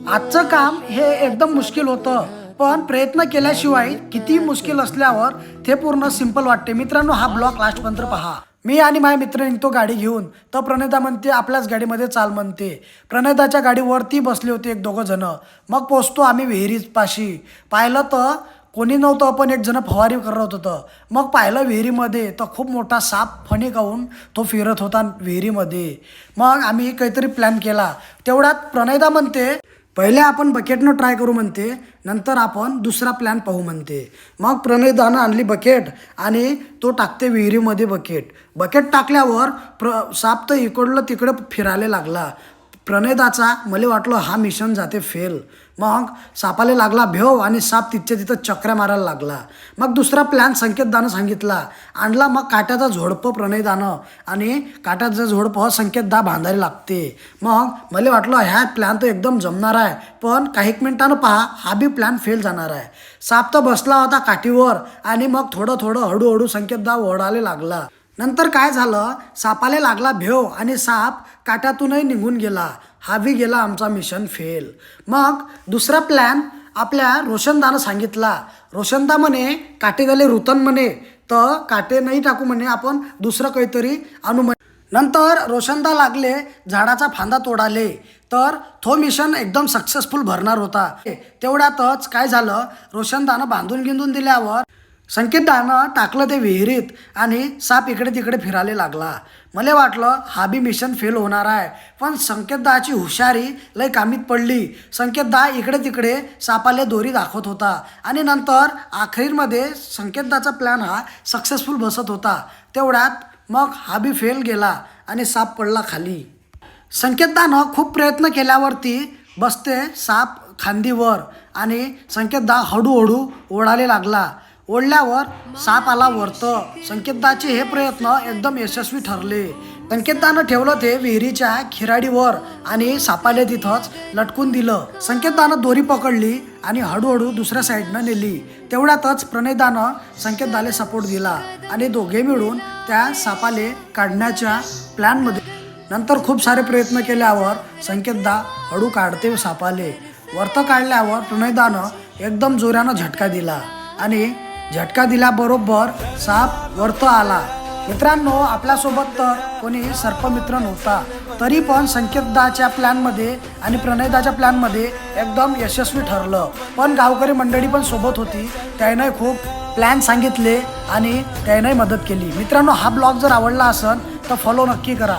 आजचं काम हे एकदम मुश्किल होतं, पण प्रयत्न केल्याशिवाय किती मुश्किल असल्यावर ते पूर्ण सिंपल वाटते. मित्रांनो, हा ब्लॉग लास्टपर्यंत पहा. मी आणि माझे मित्र निघतो गाडी घेऊन, तर प्रणेदा म्हणते आपल्याच गाडीमध्ये चाल म्हणते. प्रणेदाच्या गाडीवरती बसले होते एक दोघं जण. मग पोचतो आम्ही विहिरीपाशी. पाहिलं तर कोणी नव्हतं, पण एक जण फवारी करत होतं. मग पाहिलं विहिरीमध्ये तर खूप मोठा साप फणी खाऊन तो फिरत होता विहिरीमध्ये. मग आम्ही काहीतरी प्लॅन केला. तेवढ्यात प्रणेदा म्हणते पहिले आपण बकेटनं ट्राय करू म्हणते, नंतर आपण दुसरा प्लॅन पाहू म्हणते. मग प्रणेदानं आणली बकेट आणि तो टाकते विहिरीमध्ये बकेट टाकल्यावर साप तर इकडलं तिकडं फिरायला लागला. प्रणेदाचा मला वाटलं हा मिशन जाते फेल. मग सापाला लागला भेव आणि साप तिथच्या तिथं चक्र्या मारायला लागला. मग दुसरा प्लॅन संकेतदानं सांगितला, आणला मग काट्याचा झोडपं प्रणेदानं, आणि काट्याचं झोडपं संकेतदा बांधायला लागते. मग मला वाटलं ह्या प्लॅन तर एकदम जमणार आहे, पण काही मिनिटानं पहा हा बी प्लॅन फेल जाणार आहे. साप तर बसला होता काठीवर आणि मग थोडं हळूहळू संकेतदा ओढायला लागला. नंतर काय झालं, सापाला लागला भेव आणि साप काट्यातूनही निघून गेला. हा बी गेला आमचा मिशन फेल. मग दुसरा प्लॅन आपल्या रोशनदानं सांगितला. रोशनदा म्हणे काटे झाले रुतन म्हणे, तर काटे नाही टाकू म्हणे, आपण दुसरं काहीतरी आणू म्हणे. नंतर रोशनदा लागले झाडाचा फांदा तोडाले, तर तो मिशन एकदम सक्सेसफुल भरणार होता. तेवढ्यातच काय झालं, रोशनदानं बांधून गिंधून दिल्यावर संकेतदानं टाकलं ते विहिरीत आणि साप इकडे तिकडे फिरायला लागला. मला वाटलं हा बी मिशन फेल होणार आहे, पण संकेतदाची हुशारी लय कामीत पडली. संकेतदा इकडे तिकडे सापाले दोरी दाखवत होता आणि नंतर अखेरमध्ये संकेतदाचा प्लॅन हा सक्सेसफुल बसत होता. तेवढ्यात मग हा बी फेल गेला आणि साप पडला खाली. संकेतदानं खूप प्रयत्न केल्यावरती बसते साप खांदीवर आणि संकेतदा हळूहळू ओढायला लागला. ओढल्यावर साप आला वरतं. संकेतदाचे हे प्रयत्न एकदम यशस्वी ठरले. संकेतदानं ठेवलं ते विहिरीच्या खिराडीवर आणि सापाला तिथंच लटकून दिलं. संकेतदानं दोरी पकडली आणि हळूहळू दुसऱ्या साईडनं नेली. तेवढ्यातच प्रणेदानं संकेतदाला सपोर्ट दिला आणि दोघे मिळून त्या सापाले काढण्याच्या प्लॅनमध्ये. नंतर खूप सारे प्रयत्न केल्यावर संकेतदा हळू काढते सापाले. वरतं काढल्यावर प्रणेदानं एकदम जोरानं झटका दिला आणि झटका दिल्याबरोबर साप वरतं आला. मित्रांनो, आपल्यासोबत तर कोणी सर्पमित्र नव्हता, तरी पण संकेतदाच्या प्लॅनमध्ये आणि प्रणेदाच्या प्लॅनमध्ये एकदम यशस्वी ठरलं. पण गावकरी मंडळी पण सोबत होती, त्याने खूप प्लॅन सांगितले आणि त्याने मदत केली. मित्रांनो, हा ब्लॉग जर आवडला असेल तर फॉलो नक्की करा.